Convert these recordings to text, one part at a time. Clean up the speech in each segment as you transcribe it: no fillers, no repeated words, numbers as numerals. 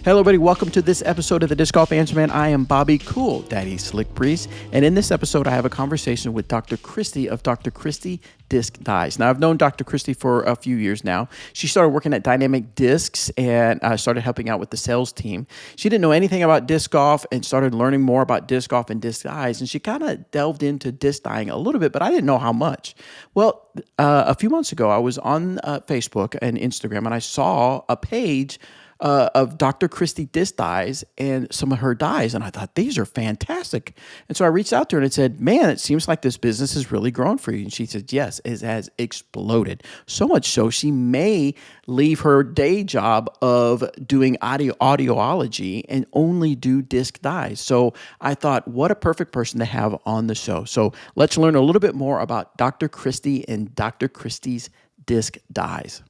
Hello, everybody. Welcome to this episode of the Disc Golf Answer Man. I am Bobby Cool, Daddy Slick Breeze. And in this episode, I have a conversation with Dr. Kristy of Dr. Kristy Disc Dies. Now, I've known Dr. Kristy for a few years now. She started working at Dynamic Discs and started helping out with the sales team. She didn't know anything about disc golf and started learning more about disc golf and disc dies. And she kind of delved into disc dying a little bit, but I didn't know how much. Well, a few months ago, I was on Facebook and Instagram, and I saw a page of Dr. Kristy Disc Dies and some of her dies. And I thought, these are fantastic. And so I reached out to her and said, man, it seems like this business has really grown for you. And she said, yes, it has exploded. So much so she may leave her day job of doing audiology and only do disc dies. So I thought, what a perfect person to have on the show. So let's learn a little bit more about Dr. Kristy and Dr. Kristy's Disc Dies.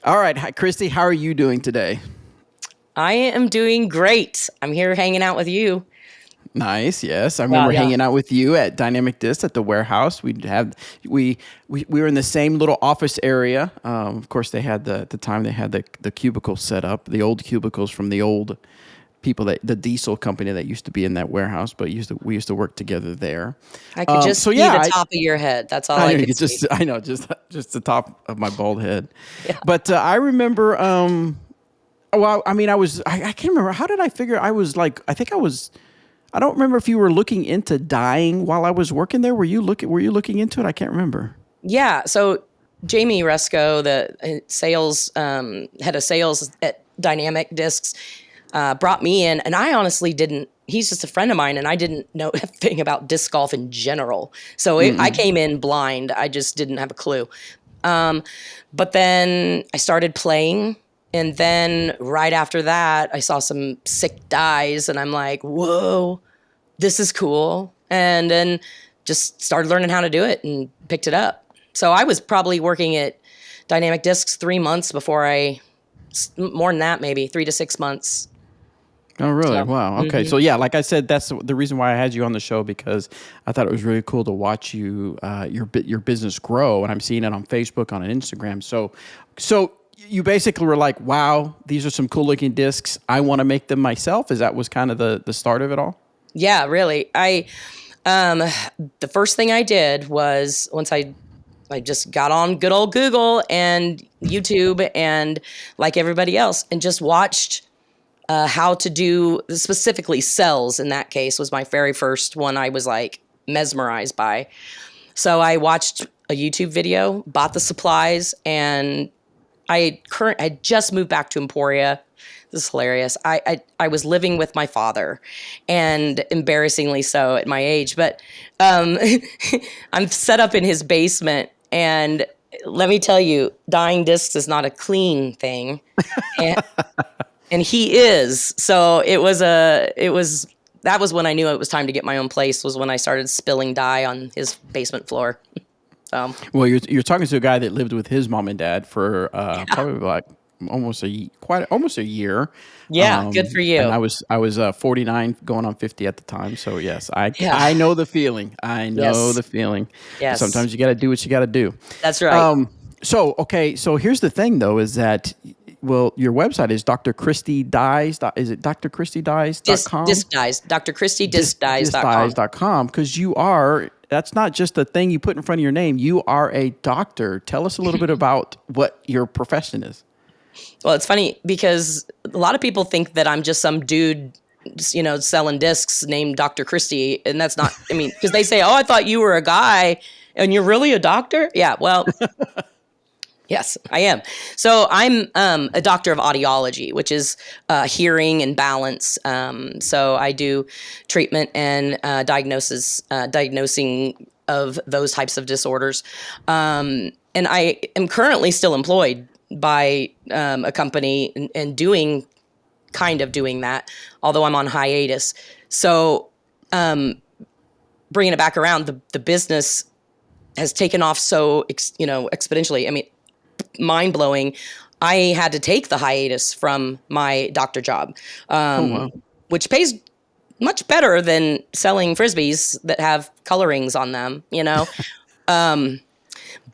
All right. Hi, Kristy. How are you doing today? I am doing great. I'm here hanging out with you. Nice. Yes, I remember hanging out with you at Dynamic Disc at the warehouse. We were in the same little office area. Of course, they had the cubicles set up, the old cubicles from the old people the diesel company that used to be in that warehouse. But we used to work together there. I could just see the top of your head. That's all I could see. I know, just the top of my bald head. Yeah. But I remember. Well, I mean, I can't remember. How did I figure? I don't remember if you were looking into dying while I was working there. Were you looking into it? I can't remember. Yeah. So Jamie Resco, the sales, head of sales at Dynamic Discs, brought me in, and I honestly didn't. He's just a friend of mine, and I didn't know a thing about disc golf in general. So I came in blind. I just didn't have a clue. But then I started playing. And then right after that, I saw some sick dies, and I'm like, whoa, this is cool. And then just started learning how to do it and picked it up. So I was probably working at Dynamic Discs 3 months before more than that, maybe 3 to 6 months. Oh, really? So, wow. Okay. So yeah, like I said, that's the reason why I had you on the show, because I thought it was really cool to watch you, your business grow. And I'm seeing it on Facebook, on Instagram. So you basically were like, wow, these are some cool looking discs. I want to make them myself. Was kind of the start of it all? Yeah, really. The first thing I did was once I just got on good old Google and YouTube and like everybody else and just watched how to do specifically cells. In that case was my very first one I was like mesmerized by. So I watched a YouTube video, bought the supplies, and I just moved back to Emporia. This is hilarious. I was living with my father, and embarrassingly so at my age, but I'm set up in his basement, and let me tell you, dyeing discs is not a clean thing, and he is. So that was when I knew it was time to get my own place, was when I started spilling dye on his basement floor. Well, you're talking to a guy that lived with his mom and dad for probably like almost a year. Yeah, good for you. And I was 49, going on 50 at the time. So yes, I know the feeling. I know the feeling. Yes. Sometimes you got to do what you got to do. That's right. So here's the thing though, is that, well, your website is Dr. Kristy Dies. Is it drkristyddies.com? Disc Dies. drkristydiscdies.com. Because that's not just a thing you put in front of your name. You are a doctor. Tell us a little bit about what your profession is. Well, it's funny because a lot of people think that I'm just some dude, selling discs named Dr. Kristy. And that's not, because they say, oh, I thought you were a guy and you're really a doctor. Yeah, well, yes, I am. So I'm a doctor of audiology, which is hearing and balance. So I do treatment and diagnosing of those types of disorders. And I am currently still employed by a company and doing that, although I'm on hiatus. So bringing it back around, the business has taken off so exponentially. Mind-blowing. I had to take the hiatus from my doctor job, which pays much better than selling Frisbees that have colorings on them,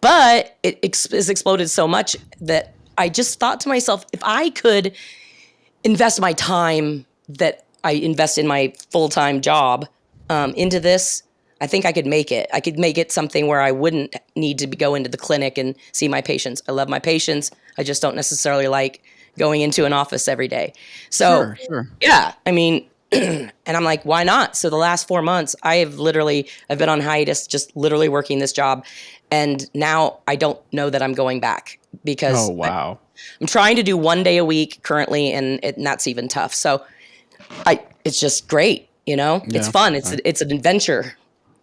but it has exploded so much that I just thought to myself, if I could invest my time that I invest in my full-time job into this, I think I could make it. I could make it something where I wouldn't need to go into the clinic and see my patients. I love my patients. I just don't necessarily like going into an office every day. So, Sure. yeah, I mean, and I'm like, why not? So the last 4 months, I've been on hiatus, just literally working this job. And now I don't know that I'm going back Oh, because wow. I'm trying to do 1 day a week currently, and that's even tough. So it's just great. It's Yeah. fun. It's an adventure.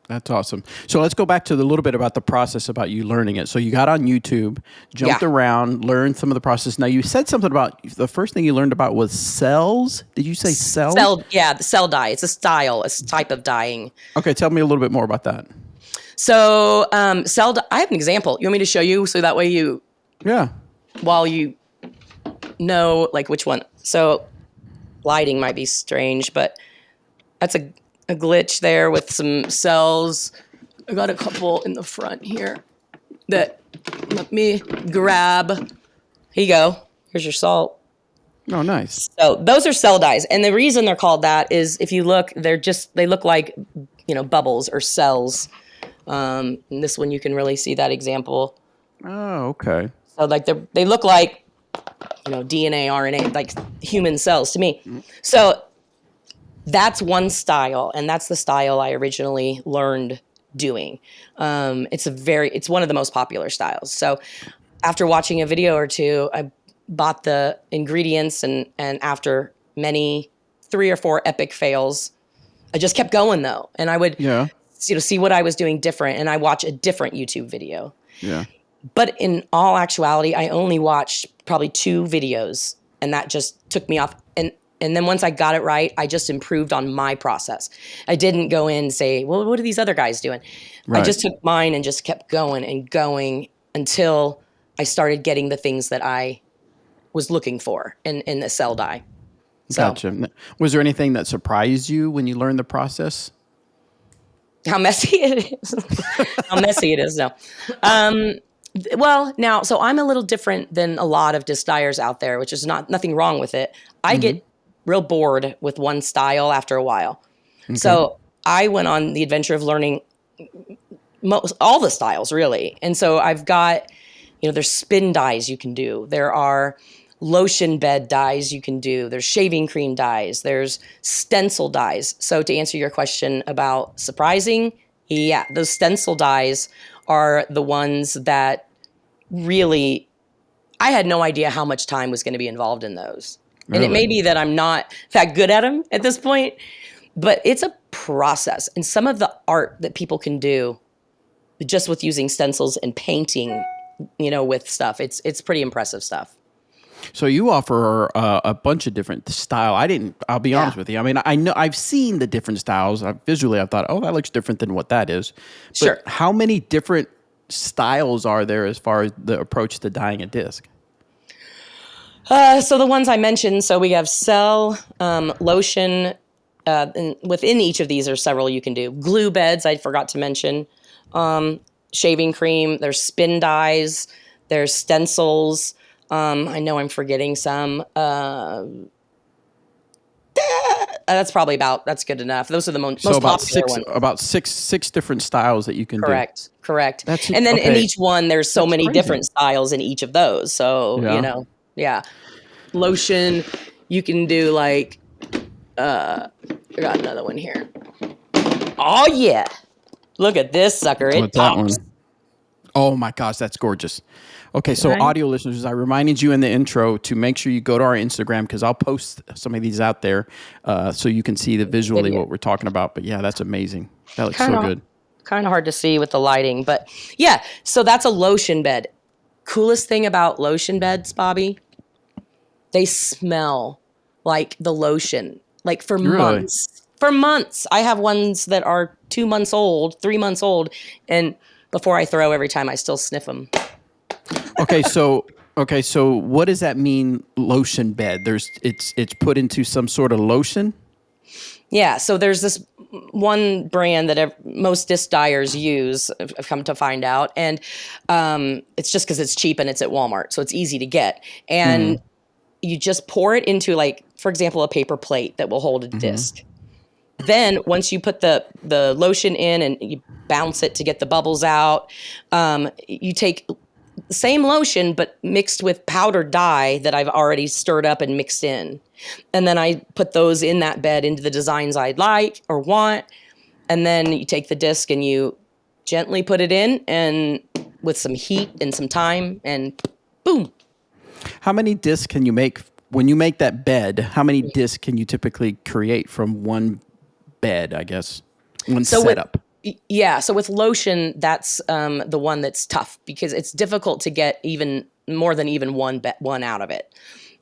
That's awesome. So let's go back to the little bit about the process about you learning it. So you got on YouTube, jumped Yeah. around, learned some of the process. Now you said something about the first thing you learned about was cells. Did you say cells? The cell dye. It's a style, a type of dyeing. Okay, tell me a little bit more about that. So I have an example. You want me to show you so that way Yeah. while you know like which one. So lighting might be strange, but that's a glitch there with some cells. I got a couple in the front here that let me grab. Here you go. Here's your salt. Oh, nice. So those are cell dyes. And the reason they're called that is if you look, they look like, bubbles or cells. In this one, you can really see that example. Oh, okay. So like they look like, DNA, RNA, like human cells to me. So that's one style, and that's the style I originally learned doing. It's one of the most popular styles. So after watching a video or two, I bought the ingredients, and after many 3 or 4 epic fails, I just kept going though, and I would see what I was doing different, and I watch a different YouTube video. Yeah. But in all actuality, I only watched probably 2 videos, and that just took me off. And then once I got it right, I just improved on my process. I didn't go in and say, well, what are these other guys doing? Right. I just took mine and just kept going and going until I started getting the things that I was looking for in the cell dye. So, Gotcha. Was there anything that surprised you when you learned the process? how messy it is. How messy it is now. Well, now, so I'm a little different than a lot of disc dyers out there, which is nothing wrong with it. I get real bored with one style after a while. Okay. So I went on the adventure of learning all the styles, really. And so I've got, there's spin dyes you can do. There are lotion bed dyes you can do. There's shaving cream dyes. There's stencil dyes. So to answer your question about surprising, yeah, those stencil dyes are the ones that really, I had no idea how much time was going to be involved in those. Really? And it may be that I'm not that good at them at this point, but it's a process. And some of the art that people can do just with using stencils and painting, with stuff, it's pretty impressive stuff. So you offer a bunch of different style. I'll be honest with you. I mean, I know I've seen the different styles. Visually, I thought, oh, that looks different than what that is. But sure. How many different styles are there as far as the approach to dyeing a disc? So the ones I mentioned, so we have cell, lotion, and within each of these are several you can do. Glue beds, I forgot to mention. Shaving cream, there's spin dyes, there's stencils. I know I'm forgetting some. That's good enough. Those are the most popular ones. About six different styles that you can do. Correct. And then in each one, there's so many different styles in each of those. So, lotion, you can do like, I got another one here. Oh yeah. Look at this sucker. It pops. That one? Oh my gosh, that's gorgeous. Okay, so audio listeners, I reminded you in the intro to make sure you go to our Instagram because I'll post some of these out there so you can see visually what we're talking about. But yeah, that's amazing. That looks so good. Kind of hard to see with the lighting, but yeah. So that's a lotion bed. Coolest thing about lotion beds, Bobby, they smell like the lotion, like for months. For months. I have ones that are 2 months old, 3 months old, and before I throw every time, I still sniff them. Okay, so what does that mean? Lotion bed? It's put into some sort of lotion. Yeah, so there's this one brand that most disc dyers use. I've come to find out, and it's just because it's cheap and it's at Walmart, so it's easy to get. And you just pour it into like for example, a paper plate that will hold a disc. Then once you put the lotion in and you bounce it to get the bubbles out, you take the same lotion but mixed with powdered dye that I've already stirred up and mixed in. And then I put those in that bed into the designs I'd like or want. And then you take the disc and you gently put it in, and with some heat and some time, and boom. How many discs can you make when you make that bed? How many discs can you typically create from one bed, I guess, one setup? So with lotion, that's the one that's tough because it's difficult to get even more than even one out of it.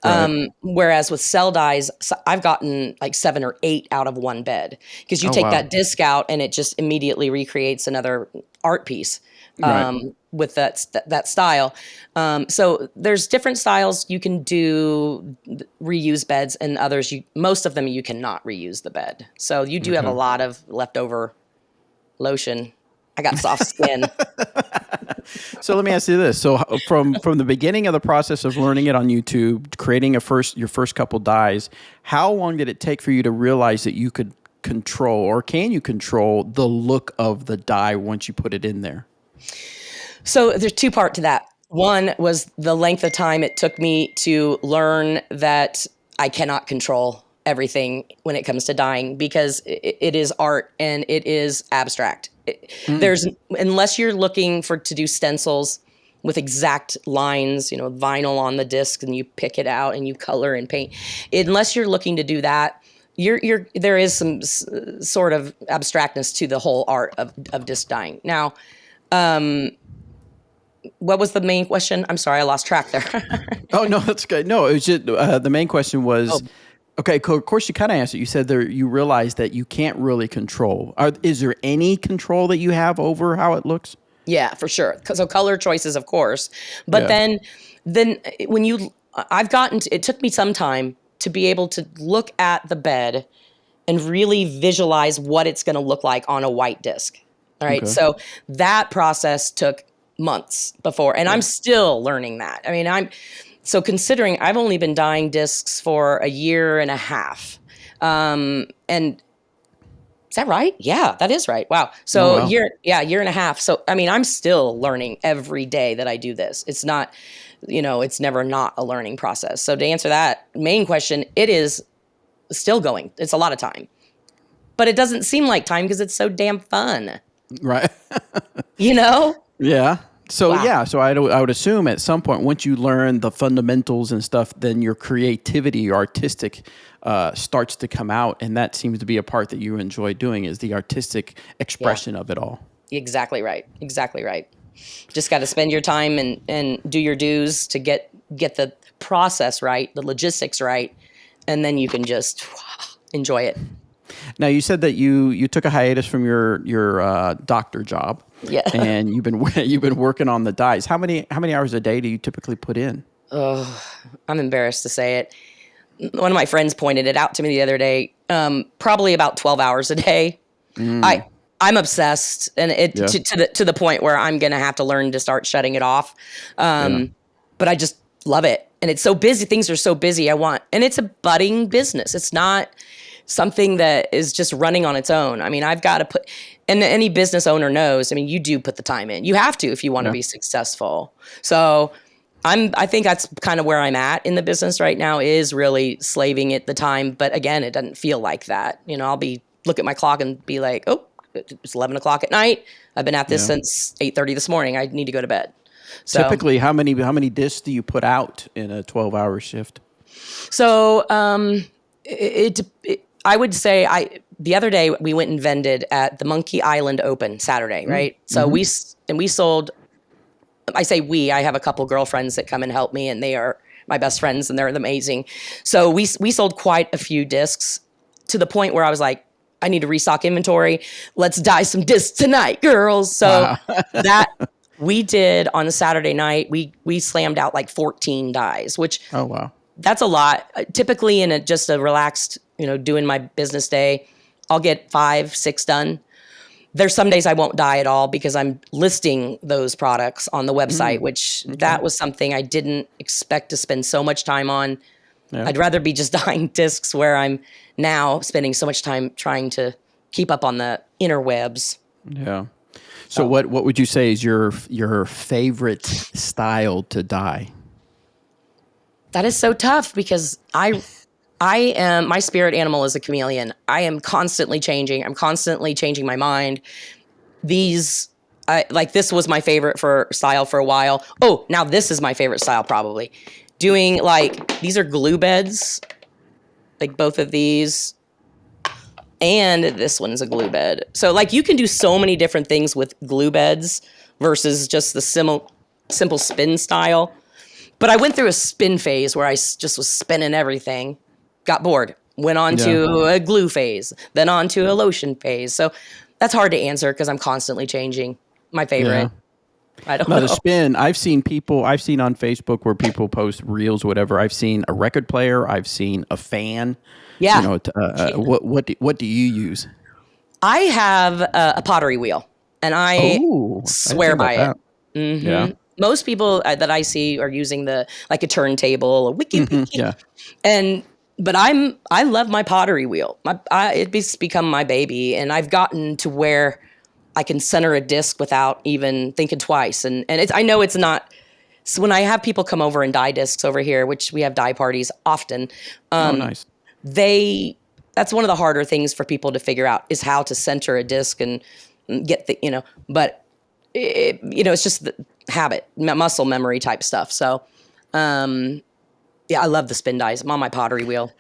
Right. Whereas with cell dyes, I've gotten like 7 or 8 out of one bed because you Oh, take wow. that disc out and it just immediately recreates another art piece Right. with that style. So there's different styles you can do reuse beds, and others most of them you cannot reuse the bed. So you do have a Okay. lot of leftover lotion. I got soft skin. So let me ask you this. So from the beginning of the process of learning it on YouTube, creating your first couple dyes, how long did it take for you to realize that you could control, or can you control, the look of the dye once you put it in there? So there's two parts to that. One was the length of time it took me to learn that I cannot control everything when it comes to dyeing because it is art and it is abstract. Unless you're looking to do stencils with exact lines, vinyl on the disc, and you pick it out and you color and paint. Unless you're looking to do that, there is some sort of abstractness to the whole art of disc dyeing. Now, what was the main question? I'm sorry, I lost track there. Oh, no, that's good. No, it was just the main question was, okay, of course you kind of answered. You said there you realize that you can't really control. Is there any control that you have over how it looks? Yeah, for sure. So color choices, of course. But Yeah. then it took me some time to be able to look at the bed and really visualize what it's going to look like on a white disc. All right. Okay. So that process took months before, and I'm Yeah. still learning that. I mean, so considering I've only been dyeing discs for a year and a half. And is that right? Yeah, that is right. Wow. Oh, So wow. year and a half. So, I mean, I'm still learning every day that I do this. It's not, it's never not a learning process. So to answer that main question, it is still going. It's a lot of time, but it doesn't seem like time because it's so damn fun, Right. you know? Yeah. So Wow. yeah, so I would assume at some point once you learn the fundamentals and stuff, then your creativity, your artistic, starts to come out, and that seems to be a part that you enjoy doing is the artistic Yeah, expression of it all. exactly right. Exactly right. Just got to spend your time and do your dues to get the process right, the logistics right, and then you can just enjoy it. Now you said that you took a hiatus from your doctor job, Yeah. and you've been working on the dyes. How many hours a day do you typically put in? I'm embarrassed to say it. One of my friends pointed it out to me the other day. Probably about 12 hours a day. I I'm obsessed, and Yeah. to the point where I'm gonna have to learn to start shutting it off. Yeah. But I just love it, and it's so busy. Things are so busy. And it's a budding business. It's not something that is just running on its own. I mean, I've got to and any business owner knows. I mean, you do put the time in. You have to if you want to Yeah. be successful. So I think that's kind of where I'm at in the business right now, is really slaving at the time. But again, it doesn't feel like that. I'll look at my clock and be like, oh, it's 11 o'clock at night. I've been at this Yeah. since 8:30 this morning. I need to go to bed. So, Typically, how many discs do you put out in a 12-hour shift? so, I would say the other day we went and vended at the Monkey Island Open Saturday, right? So Mm-hmm. we sold. I say I have a couple girlfriends that come and help me, and they are my best friends, and they're amazing. So we sold quite a few discs to the point where I was like, I need to restock inventory. Let's dye some discs tonight, girls. So Wow. that we did on a Saturday night. We slammed out like 14 dyes, which Oh, wow. that's a lot. Typically in just a relaxed, doing my business day, I'll get 5, 6 done. There's some days I won't dye at all because I'm listing those products on the website, which Okay. that was something I didn't expect to spend so much time on. Yeah. I'd rather be just dyeing discs where I'm now spending so much time trying to keep up on the interwebs. Yeah. So what would you say is your favorite style to dye? That is so tough because my spirit animal is a chameleon. I am constantly changing. I'm constantly changing my mind. This was my favorite for style for a while. Oh, now this is my favorite style probably. Doing these are glue beds, like both of these, and this one's a glue bed. So you can do so many different things with glue beds versus just the simple spin style. But I went through a spin phase where I just was spinning everything, got bored, went on to a glue phase, then on to a lotion phase. So that's hard to answer because I'm constantly changing my favorite. I don't Now know. the spin, I've seen on Facebook where people post reels, whatever. I've seen a record player. I've seen a fan. Yeah. What do you use? I have a pottery wheel, and I Oh, I didn't see swear about by it. that. Yeah. Most people that I see are using a turntable, a wiki wiki, Yeah. But I love my pottery wheel. It's become my baby, and I've gotten to where I can center a disc without even thinking twice. And I know it's not. So when I have people come over and dye discs over here, which we have dye parties often, Oh, nice. that's one of the harder things for people to figure out is how to center a disc and get but it's just the habit, muscle memory type stuff. So, I love the spin dyes. I'm on my pottery wheel.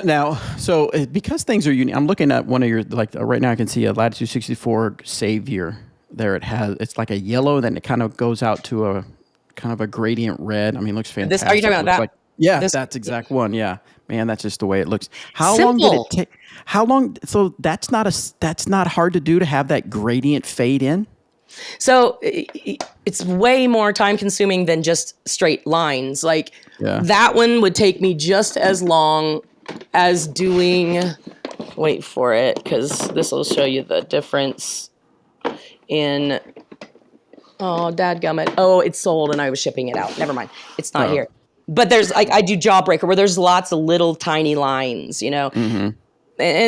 Now, so because things are unique, I'm looking at one of your right now. I can see a Latitude 64 Savior. There, it's like a yellow, then it kind of goes out to a kind of a gradient red. I mean, it looks fantastic. Are you talking about that? That's exact one. Yeah, man, that's just the way it looks. How Simple. long did it take? How long? So that's not hard to do, to have that gradient fade in. So it's way more time consuming than just straight lines. That one would take me just as long as doing, wait for it, because this will show you the difference in, oh, dadgummit. Oh, it's sold and I was shipping it out. Never mind. It's not here. But there's, I do Jawbreaker where there's lots of little tiny lines, and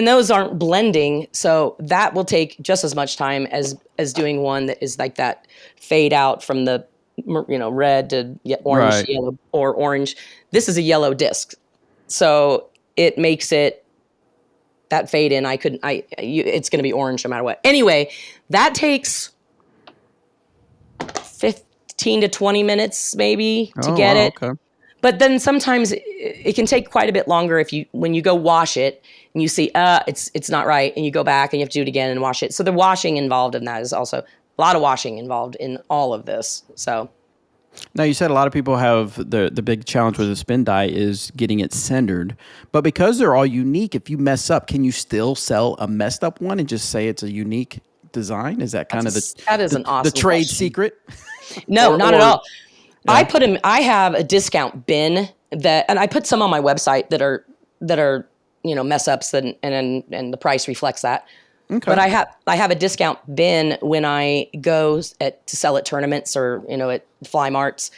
those aren't blending. So that will take just as much time as doing one that is like that fade out from the, red to orange, Right. yellow, or orange. This is a yellow disc. So it makes it that fade in. It's going to be orange no matter what. Anyway, that takes 15 to 20 minutes maybe to get it. Okay. But then sometimes it can take quite a bit longer when you go wash it and you see, it's not right, and you go back and you have to do it again and wash it. So the washing involved in that is also a lot of washing involved in all of this. So. Now, you said a lot of people have the big challenge with the spin dye is getting it centered, but because they're all unique, if you mess up, can you still sell a messed up one and just say it's a unique design? Is that kind of an awesome the trade question. secret? No, not at all. Yeah. I have a discount bin and I put some on my website that are mess ups and the price reflects that. Okay. But I have a discount bin when I go to sell at tournaments or at fly marts,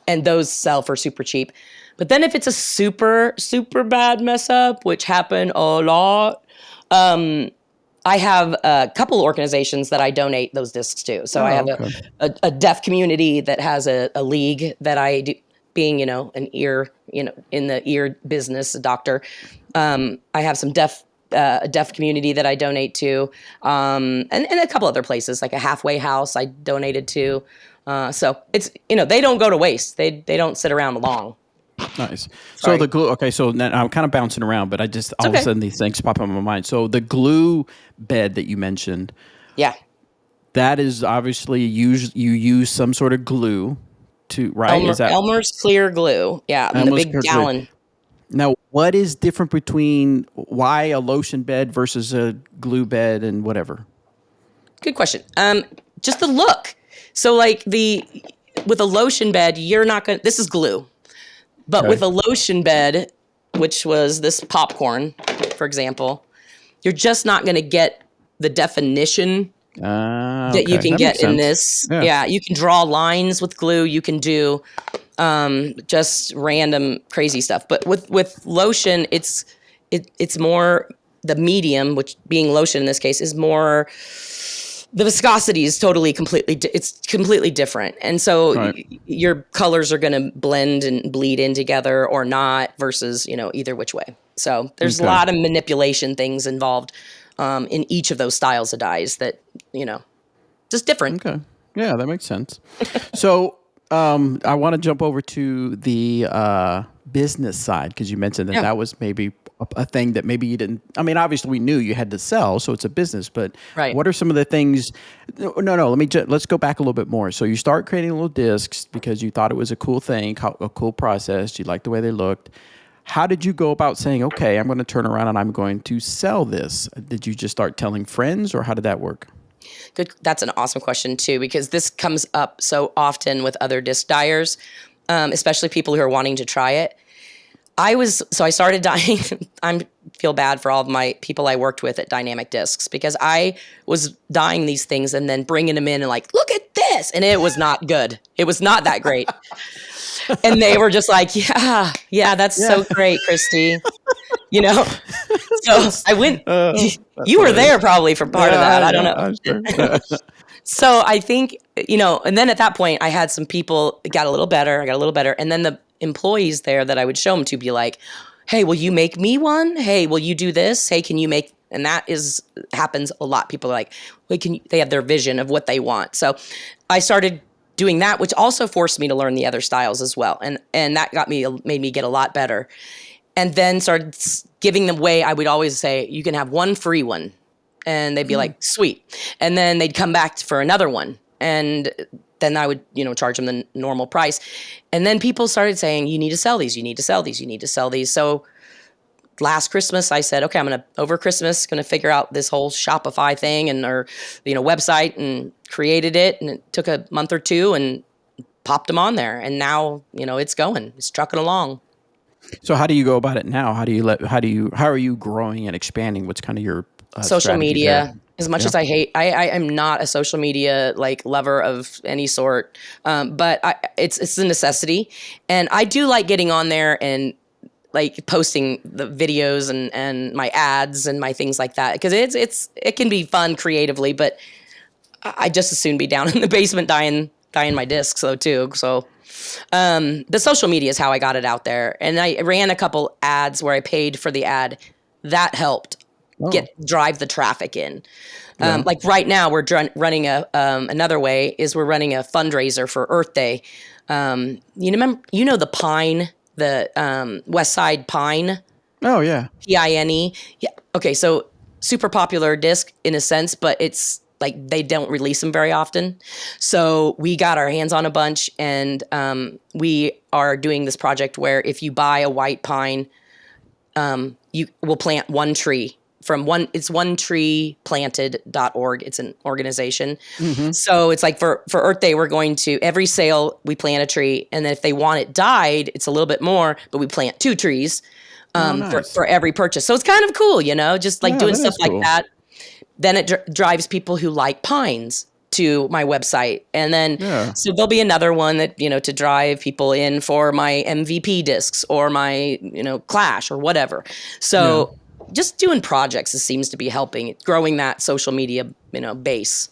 and those sell for super cheap. But then if it's a super super bad mess up, which happen a lot, I have a couple organizations that I donate those discs to. So I have a deaf community that has a league that I do, being an ear in the ear business, a doctor. I have some a deaf community that I donate to, and a couple other places like a halfway house I donated to. So it's they don't go to waste. They don't sit around long. Nice. Sorry. So the glue. Okay, so now I'm kind of bouncing around, but I just all of a sudden these things pop up in my mind. So the glue bed that you mentioned, that is obviously you use some sort of glue to right. Elmer's clear glue? Yeah, the big gallon. Glue. Now, what is different between why a lotion bed versus a glue bed and whatever? Good question. Just the look. So with a lotion bed, you're not going to, this is glue. But with a lotion bed, which was this popcorn, for example, you're just not going to get the definition that you can get in this. Yeah, you can draw lines with glue. You can do just random crazy stuff. But with lotion, it's more the medium, which being lotion in this case is more. The viscosity is it's completely different. And so Right. your colors are going to blend and bleed in together or not versus, either which way. So there's a Okay. lot of manipulation things involved in each of those styles of dyes that, just different. Okay. Yeah, that makes sense. So I want to jump over to the business side because you mentioned that Yeah. that was maybe a thing that maybe you didn't. I mean, obviously we knew you had to sell, so it's a business. But Right. what are some of the things? No. Let's go back a little bit more. So you start creating little discs because you thought it was a cool thing, a cool process. You liked the way they looked. How did you go about saying, okay, I'm going to turn around and I'm going to sell this? Did you just start telling friends, or how did that work? Good. That's an awesome question too, because this comes up so often with other disc dyers, especially people who are wanting to try it. I started dyeing. I feel bad for all of my people I worked with at Dynamic Discs because I was dyeing these things and then bringing them in and like, look at this. And it was not good. It was not that great. And they were just like, yeah, that's so great, Kristy. So I went, you were there probably for part of that. I don't know. I'm sure. Yeah. So I think, and then at that point I had some people, it got a little better. And then the employees there that I would show them to be like, hey, will you make me one? Hey, will you do this? Hey, can you make, and happens a lot. People are like, wait, they have their vision of what they want. So I started doing that, which also forced me to learn the other styles as well. And that made me get a lot better. And then started giving them away. I would always say, you can have one free one. And they'd be like, sweet. And then they'd come back for another one. And then I would, charge them the normal price. And then people started saying, you need to sell these, you need to sell these, you need to sell these. So last Christmas, I said, okay, over Christmas, going to figure out this whole Shopify thing or website, and created it. And it took a month or two and popped them on there. And now, it's trucking along. So how do you go about it now? How are you growing and expanding? What's kind of your social media there? As much as I hate, I am not a social media lover of any sort. But it's a necessity. And I do like getting on there and posting the videos and my ads and my things like that. Cause it can be fun creatively, but I just as soon be down in the basement dyeing my discs though too. So, the social media is how I got it out there. And I ran a couple ads where I paid for the ad. That helped drive the traffic in. Like right now we're running another way is we're running a fundraiser for Earth Day. The pine, the West Side pine. Oh yeah. PINE. Yeah. Okay. So super popular disc in a sense, but it's they don't release them very often. So we got our hands on a bunch, and we are doing this project where if you buy a white pine, you will plant one tree it's onetreeplanted.org. It's an organization. Mm-hmm. So it's for Earth Day, we're going to, every sale, we plant a tree. And then if they want it dyed, it's a little bit more, but we plant 2 trees nice. for every purchase. So it's kind of cool, just doing stuff like that. Then it drives people who like pines to my website. And then, so there'll be another one that, to drive people in for my MVP discs or my, Clash or whatever. So just doing projects seems to be helping, growing that social media, base.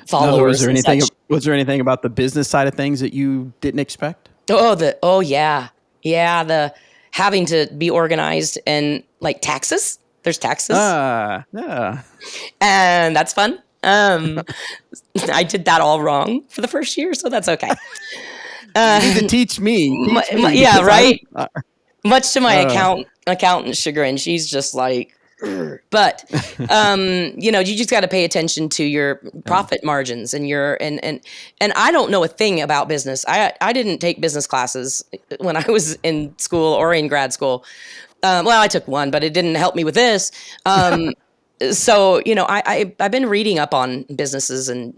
Followers. Was there anything about the business side of things that you didn't expect? Yeah. The having to be organized and taxes. There's taxes. Yeah. And that's fun. I did that all wrong for the first year, so that's okay. You need to teach me. Yeah, right. Much to my accountant's chagrin, she's just like, "Ugh." But you just got to pay attention to your profit margins and and I don't know a thing about business. I didn't take business classes when I was in school or in grad school. Well, I took one, but it didn't help me with this. So, I've been reading up on businesses and,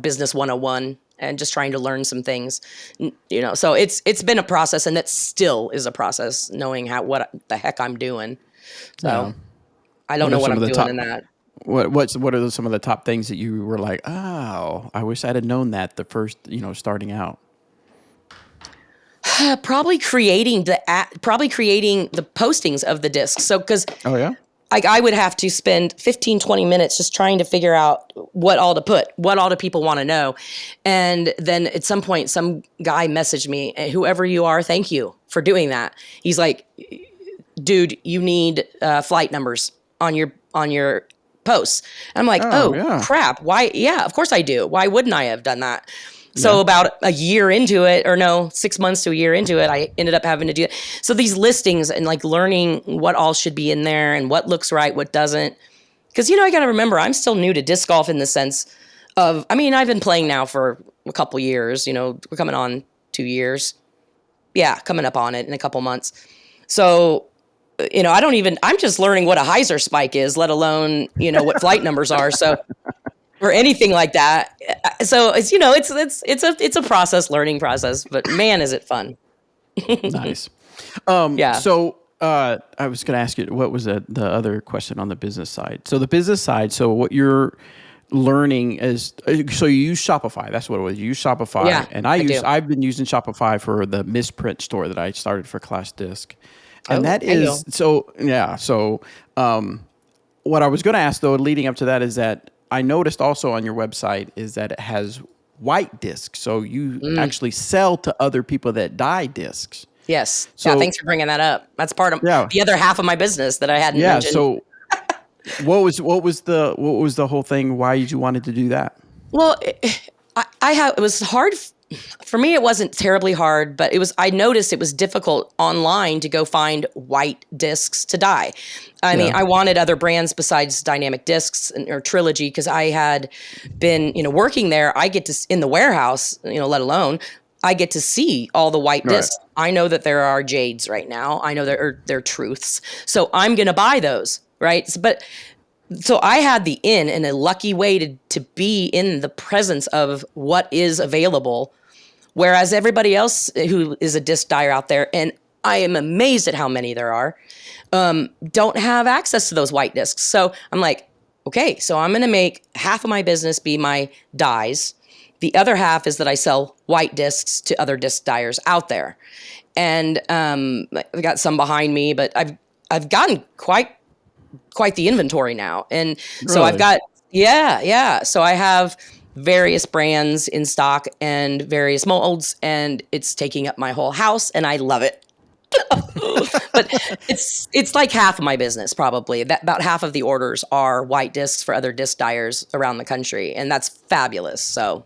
business 101 and just trying to learn some things, so it's been a process, and that still is a process, knowing what the heck I'm doing. So I don't know what I'm doing in that. What are some of the top things that you were like, oh, I wish I'd have known that the first, starting out? Probably creating the postings of the discs. So, because Oh yeah. like I would have to spend 15, 20 minutes just trying to figure out what all to put, what all do people want to know. And then at some point, some guy messaged me, whoever you are, thank you for doing that. He's like, dude, you need flight numbers on your posts. And I'm like, Oh oh yeah. crap. Why? Yeah, of course I do. Why wouldn't I have done that? So Yeah. about a year into it, or no, 6 months to a year into it, I ended up having to do it. So these listings and like learning what all should be in there and what looks right, what doesn't. Because, I got to remember, I'm still new to disc golf in the sense of, I've been playing now for a couple years, we're coming on 2 years. Yeah, coming up on it in a couple months. So, I'm just learning what a hyzer spike is, let alone, what flight numbers are. So, or anything like that. So it's it's a learning process, but man, is it fun. Nice. Yeah. So I was going to ask you, what was the other question on the business side? So the business side, so what you're learning is, so you use Shopify. That's what it was. You use Shopify. Yeah, And I do. I've been using Shopify for the misprint store that I started for Class Disc. And Oh, that there you is, so yeah. So what I was going to ask though, leading up to that, is that I noticed also on your website is that it has white discs. So you actually sell to other people that dye discs. Yes. Yeah. So Thanks for bringing that up. That's part of yeah, the other half of my business that I hadn't yeah. mentioned. So what was the whole thing? Why did you wanted to do that? Well, it was hard for me. It wasn't terribly hard, but I noticed it was difficult online to go find white discs to dye. Yeah. I wanted other brands besides Dynamic Discs or Trilogy, because I had been, working there. I get to, in the warehouse, let alone, I get to see all the white Right. discs. I know that there are jades right now. I know there are truths. So I'm going to buy those, right? So I had the in and a lucky way to be in the presence of what is available, whereas everybody else who is a disc dyer out there, and I am amazed at how many there are, don't have access to those white discs. So I'm like, okay, so I'm going to make half of my business be my dyes. The other half is that I sell white discs to other disc dyers out there. And I've got some behind me, but I've gotten quite the inventory now. And so I've Really? got, yeah. So I have various brands in stock and various molds, and it's taking up my whole house, and I love it. But it's like half of my business, probably. That about half of the orders are white discs for other disc dyers around the country, and that's fabulous. So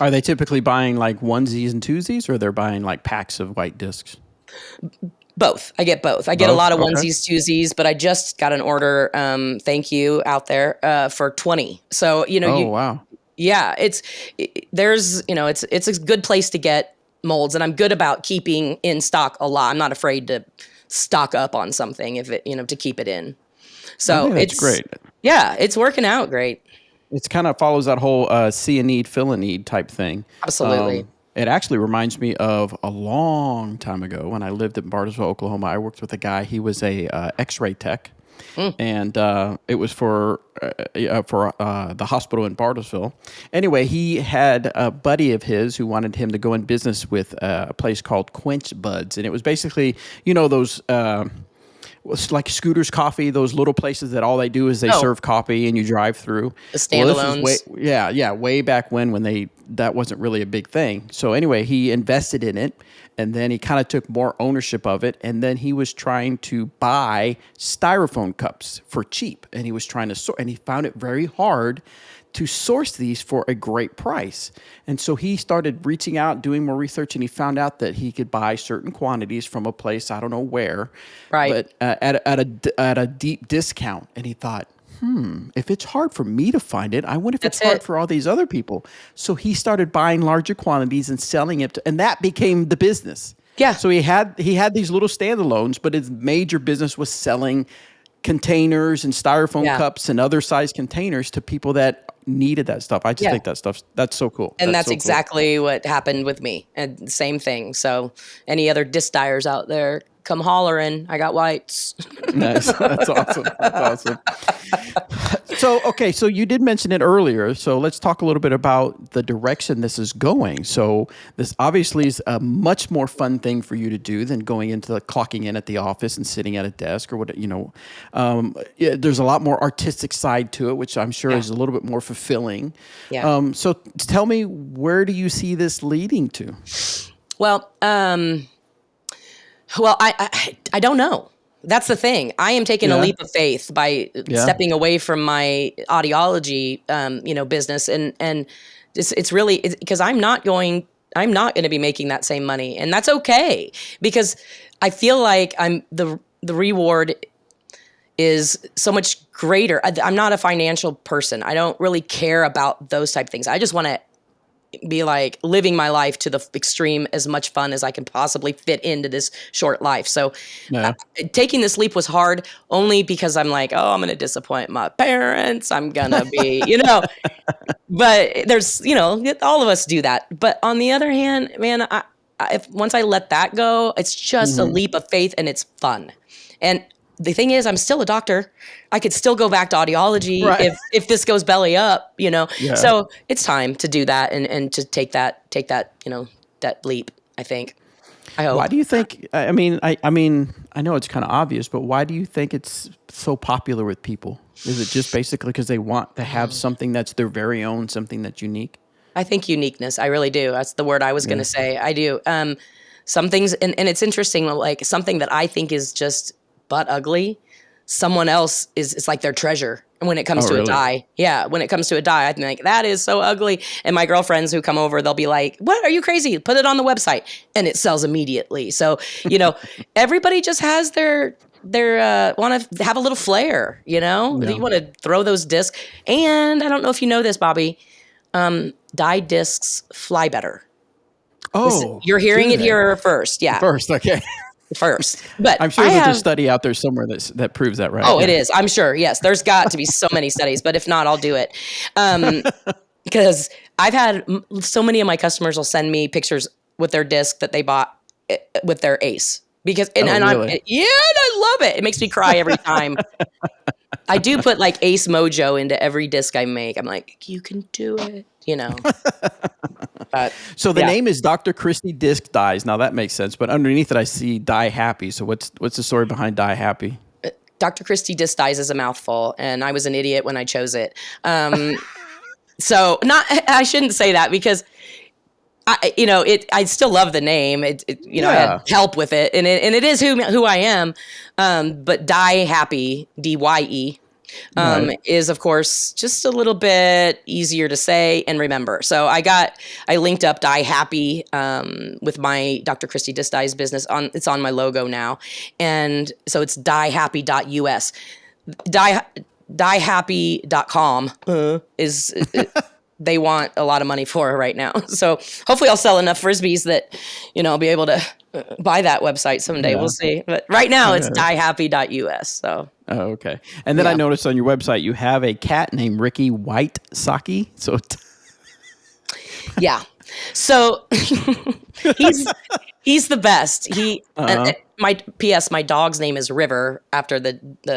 Are they typically buying like onesies and twosies, or they're buying like packs of white discs? both. I get both. I get a Both? lot of Okay. onesies, twosies, but I just got an order. Thank you out there for 20. So Oh, wow. yeah, there's it's a good place to get molds, and I'm good about keeping in stock a lot. I'm not afraid to stock up on something if it to keep it in. I So think that's great. it's working out great. It's kind of follows that whole see a need, fill a need type thing. Absolutely. It actually reminds me of a long time ago when I lived in Bartlesville, Oklahoma. I worked with a guy. He was a X-ray tech, and it was for the hospital in Bartlesville. Anyway, he had a buddy of his who wanted him to go in business with a place called Quench Buds, and it was basically those. It's like Scooter's Coffee, those little places that all they do is they Oh. serve coffee and you drive through. The Well, this was standalones. way back when that wasn't really a big thing. So anyway, he invested in it, and then he kind of took more ownership of it, and then he was trying to buy styrofoam cups for cheap, and he was trying to sort, and he found it very hard to source these for a great price. And so he started reaching out, doing more research, and he found out that he could buy certain quantities from a place, I don't know where, Right. but at a deep discount. And he thought, if it's hard for me to find it, I wonder if That's it's hard it. for all these other people. So he started buying larger quantities and selling it, and that became the business. Yeah. So he had these little standalones, but his major business was selling containers and styrofoam Yeah. cups and other size containers to people that needed that stuff. I just Yeah. think that's so cool. And that's so cool. exactly what happened with me. And same thing. So any other disc dyers out there, come hollering. I got whites. Nice. That's awesome. That's awesome. So you did mention it earlier. So let's talk a little bit about the direction this is going. So this obviously is a much more fun thing for you to do than going into clocking in at the office and sitting at a desk or what, yeah, there's a lot more artistic side to it, which I'm sure is a little bit more fulfilling. Yeah. So tell me, where do you see this leading to? Well, I don't know. That's the thing. I am taking a leap of faith by stepping away from my audiology, business, and it's really because I'm not going to be making that same money, and that's okay because I feel like the reward is so much greater. I'm not a financial person. I don't really care about those type of things. I just want to be like living my life to the extreme, as much fun as I can possibly fit into this short life. So taking this leap was hard only because I'm like, oh, I'm going to disappoint my parents. I'm going to be, but there's, all of us do that. But on the other hand, man, if once I let that go, it's just a leap of faith and it's fun. And the thing is, I'm still a doctor. I could still go back to audiology if this goes belly up, Yeah. So it's time to do that and to take that, that leap, I think. I hope. Why do you think, I mean, I know it's kind of obvious, but why do you think it's so popular with people? Is it just basically because they want to have something that's their very own, something that's unique? I think uniqueness. I really do. That's the word I was going to say. I do. Some things, and it's interesting, like something that I think is just butt ugly, someone else it's like their treasure. And when it comes to a dye, when it comes to a dye, I think that is so ugly. And my girlfriends who come over, they'll be like, "What? Are you crazy? Put it on the website," and it sells immediately. So everybody just has their want to have a little flair. You want to throw those discs. And I don't know if you know this, Bobby, dye discs fly better. Oh, you're hearing it here first. Yeah, first, okay. First, but I'm sure there's a study out there somewhere that proves that, right? Oh, it is. I'm sure. Yes, there's got to be so many studies, but if not, I'll do it. Because I've had so many of my customers will send me pictures with their disc that they bought with their Ace. Because and I love it. It makes me cry every time. I do put like Ace Mojo into every disc I make. I'm like, you can do it, But, so the name is Dr. Kristy Disc Dyes. Now that makes sense, but underneath it I see Die Happy. So what's the story behind Die Happy? Dr. Kristy Disc Dyes is a mouthful, and I was an idiot when I chose it. So I shouldn't say that because I still love the name. I had help with it, and it is who I am. But Die Happy, DYE. Is of course just a little bit easier to say and remember. So I linked up Die Happy with my Dr. Kristy Disc Dyes business it's on my logo now. And so it's diehappy.us. Diehappy.com is they want a lot of money for right now. So hopefully I'll sell enough Frisbees that, I'll be able to buy that website someday. We'll see. But right now it's diehappy.us. So. Oh, okay. And then I noticed on your website, you have a cat named Ricky White Saki. So yeah. So he's the best. My dog's name is River after the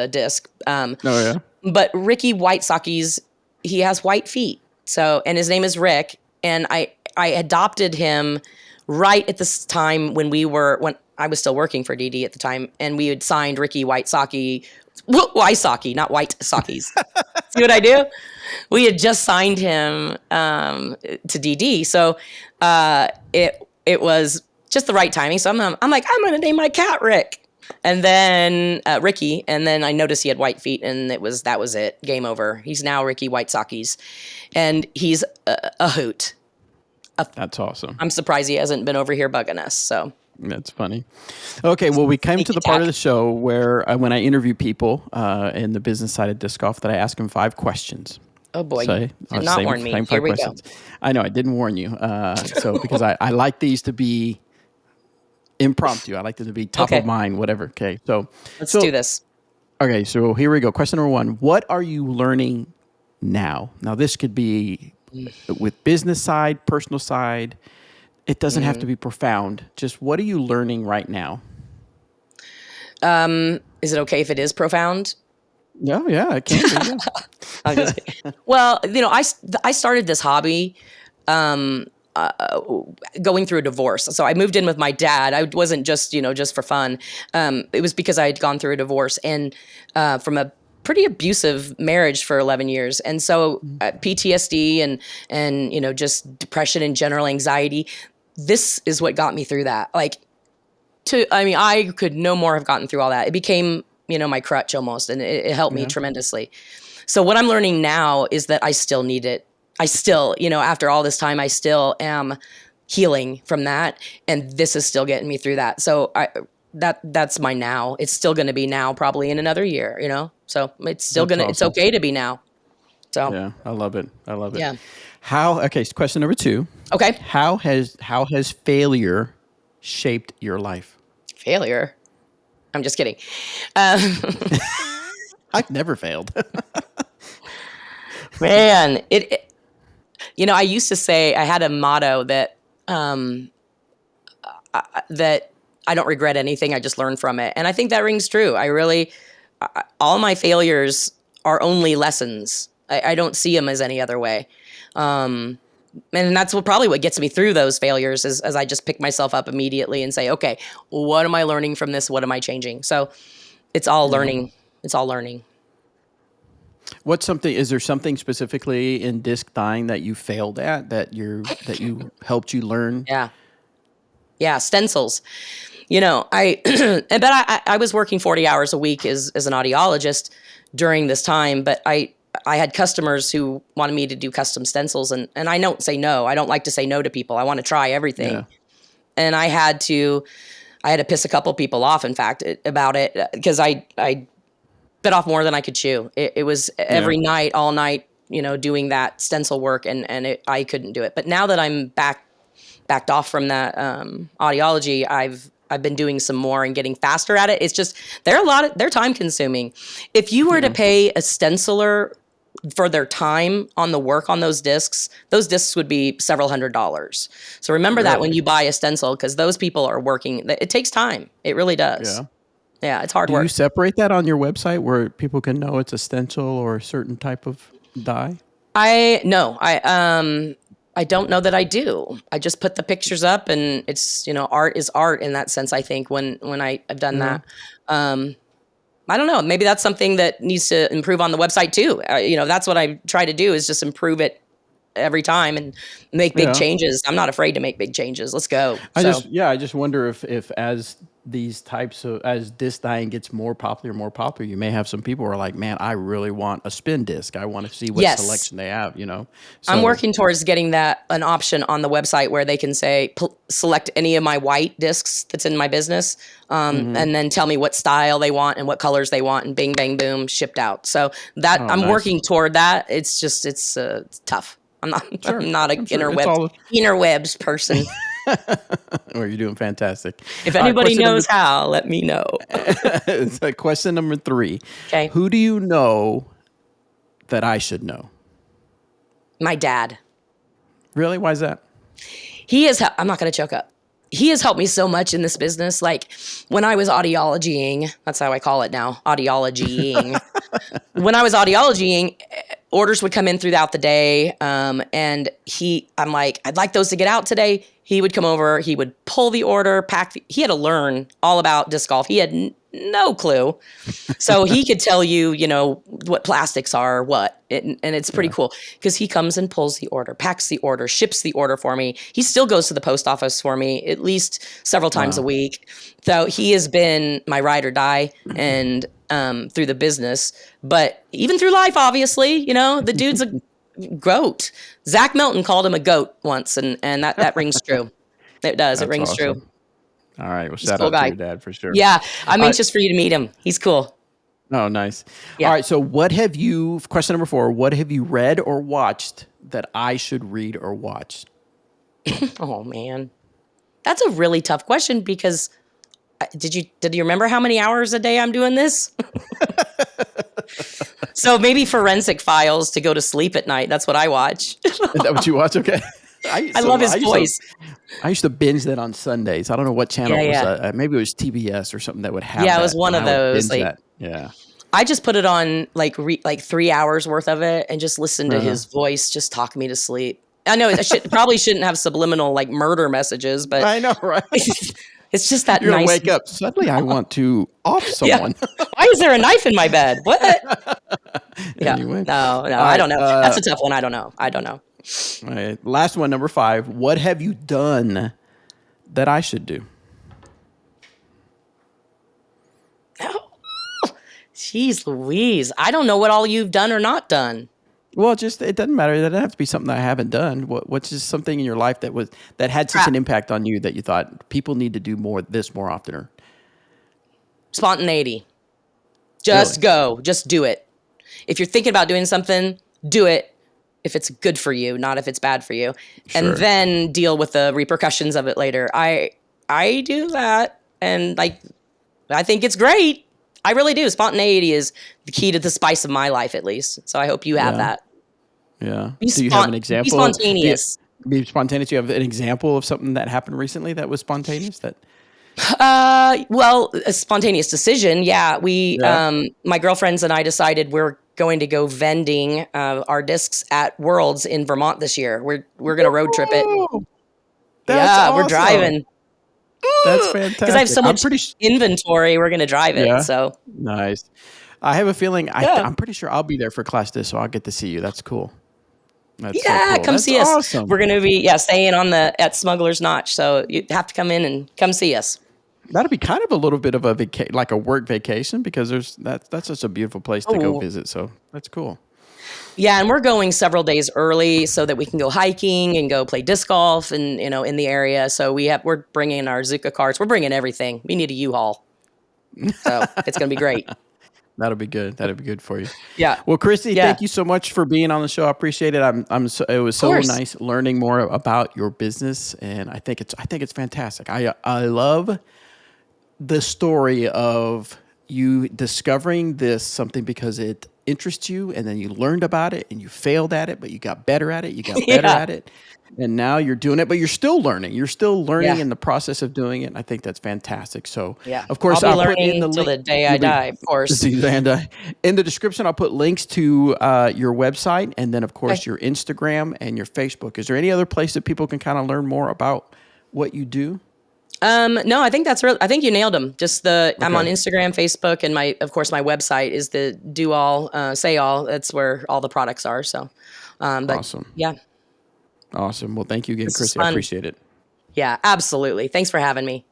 disc. But Ricky White Saki's, he has white feet. So, and his name is Rick. And I adopted him right at this time when I was still working for DD at the time, and we had signed Ricky White Saki, Wysocki, not White Sakis. See what I do? We had just signed him to DD, so it was just the right timing. So I'm like, I'm going to name my cat Rick, and then Ricky, and then I noticed he had white feet, and that was it. Game over. He's now Ricky White Sakis, and he's a hoot. That's awesome. I'm surprised he hasn't been over here bugging us. So. That's funny. Okay, well, we came to the part of the show where when I interview people in the business side of disc golf, that I ask them 5 questions. Oh boy, did not warn me. Here we go. I know I didn't warn you. So because I like these to be impromptu. I like them to be top of mind, whatever. Okay, so let's do this. Okay, so here we go. Question number 1: what are you learning now? Now this could be with business side, personal side. It doesn't have to be profound. Just what are you learning right now? Is it okay if it is profound? No, yeah, it can be. Yeah. I'm just kidding. Well, I started this hobby going through a divorce. So I moved in with my dad. I wasn't just, just for fun. It was because I had gone through a divorce and from a pretty abusive marriage for 11 years. And so PTSD and, just depression and general anxiety, this is what got me through that. I could no more have gotten through all that. It became, my crutch almost, and it helped me Yeah. tremendously. So what I'm learning now is that I still need it. I still, after all this time, I still am healing from that. And this is still getting me through that. So that's my now. It's still going to be now, probably in another year, so it's still That's it's awesome. okay to be now. So, Yeah, I love it. I love it. yeah. Okay, so question number 2. Okay. How has failure shaped your life? Failure. I'm just kidding. I've never failed. Man, I used to say, I had a motto that, that I don't regret anything. I just learn from it. And I think that rings true. All my failures are only lessons. I don't see them as any other way. And that's probably what gets me through those failures is as I just pick myself up immediately and say, okay, what am I learning from this? What am I changing? So it's all learning. It's all learning. Is there something specifically in disc dying that you failed at that you helped you learn? Yeah. Yeah. Stencils. I was working 40 hours a week as an audiologist during this time, but I had customers who wanted me to do custom stencils, and I don't say no. I don't like to say no to people. I want to try everything. Yeah. And I had to piss a couple people off, in fact, about it, because I bit off more than I could chew. It was every night, all night, doing that stencil work, and I couldn't do it. But now that I'm backed off from that audiology, I've been doing some more and getting faster at it. It's just they're time consuming. If you were to pay a stenciler for their time on the work on those discs would be several $100s. So remember that when you buy a stencil, because those people are working. It takes time. It really does. Yeah. Yeah, it's hard Do work. you separate that on your website where people can know it's a stencil or a certain type of die? I don't know that I do. I just put the pictures up, and it's, art is art in that sense, I think, when I've done that. I don't know. Maybe that's something that needs to improve on the website too. That's what I try to do, is just improve it every time and make big changes. I'm not afraid to make big changes. Let's go. I just wonder if as disc dying gets more popular, you may have some people who are like, man, I really want a spin disc. I want to see what selection they have, So, I'm working towards getting that an option on the website where they can say, select any of my white discs that's in my business, and then tell me what style they want and what colors they want, and bing, bang, boom, shipped out. So that I'm working toward that. It's just, it's tough. I'm not an interwebs person. Well, you're doing fantastic. If anybody knows how, let me know. Question number 3. Okay. Who do you know that I should know? My dad. Really? Why is that? I'm not going to choke up. He has helped me so much in this business. Like when I was audiologying, that's how I call it now, audiologying. When I was audiologying, orders would come in throughout the day. And I'm like, I'd like those to get out today. He would come over, he would pull the order, he had to learn all about disc golf. He had no clue. So he could tell you, what plastics are, and it's pretty cool because he comes and pulls the order, packs the order, ships the order for me. He still goes to the post office for me at least several times a week. So he has been my ride or die and through the business, but even through life, obviously, the dude's a goat. Zach Milton called him a goat once, and that rings true. It does. That's it rings awesome. true. All right. Well, shout cool out guy. to your dad for sure. Yeah. I'm anxious for you to meet him. He's cool. Oh, nice. Yeah. All right. So question number 4, what have you read or watched that I should read or watch? Oh, man. That's a really tough question because did you remember how many hours a day I'm doing this? So maybe Forensic Files to go to sleep at night. That's what I watch. Is that what you watch? Okay. I love his voice. I used to binge that on Sundays. I don't know what channel it was. Maybe it was TBS or something that would have it was one of those. Yeah. I just put it on like 3 hours worth of it and just listen to his voice just talk me to sleep. I know I probably shouldn't have subliminal like murder messages, but I know, right? it's just that You're gonna nice. wake up suddenly. I want to off Yeah. someone. Why is there a knife in my bed? What? Yeah. Anyway, No, all I right. don't know. That's a tough one. I don't know. All right. Last one, number 5. What have you done that I should do? Jeez Louise. I don't know what all you've done or not done. Well, just it doesn't matter. That doesn't have to be something that I haven't done. What's just something in your life that had such an impact on you that you thought people need to do more often? Or Spontaneity. Just Really? go. Just do it. If you're thinking about doing something, do it if it's good for you, not if it's bad for you. Sure. And then deal with the repercussions of it later. I do that, and like I think it's great. I really do. Spontaneity is the key to the spice of my life, at least. So I hope you have that. Yeah. Be Do you have an example? Be spontaneous. Be spontaneous. Do you have an example of something that happened recently that was spontaneous? Well, a spontaneous decision. Yeah, my girlfriends and I decided we're going to go vending our discs at Worlds in Vermont this year. We're going to road trip it. Oh, that's awesome. We're driving. That's fantastic. Because I have so much inventory, we're going to drive it. Yeah. So Nice. I have a feeling I'm pretty sure I'll be there for Class Disc, so I'll get to see you. That's cool. That's so cool. Come see us. Awesome. We're going to be staying at Smuggler's Notch, so you have to come in and come see us. That'll be kind of a little bit of a like a work vacation, because that's such a beautiful place to go visit. So that's cool. Yeah, and we're going several days early so that we can go hiking and go play disc golf and in the area. So we're bringing our Zuka carts. We're bringing everything. We need a U-Haul. So it's going to be great. That'll be good. That'll be good for you. Yeah. Well, Kristy, thank you so much for being on the show. I appreciate it. It was so nice learning more about your business, and I think it's fantastic. I love the story of you discovering something because it interests you, and then you learned about it and you failed at it, but you got better at it. You got better at it. And now you're doing it, but you're still learning. You're still learning in the process of doing it. And I think that's fantastic. So, of course, I'll be learning until the day I die, of course. In the description, I'll put links to your website, and then, of course, your Instagram and your Facebook. Is there any other place that people can kind of learn more about what you do? No, I think I think you nailed them. Just I'm on Instagram, Facebook, and my website is the do all, say all. That's where all the products are. So, awesome. Yeah. Awesome. Well, thank you again, Kristy. I appreciate it. Yeah, absolutely. Thanks for having me.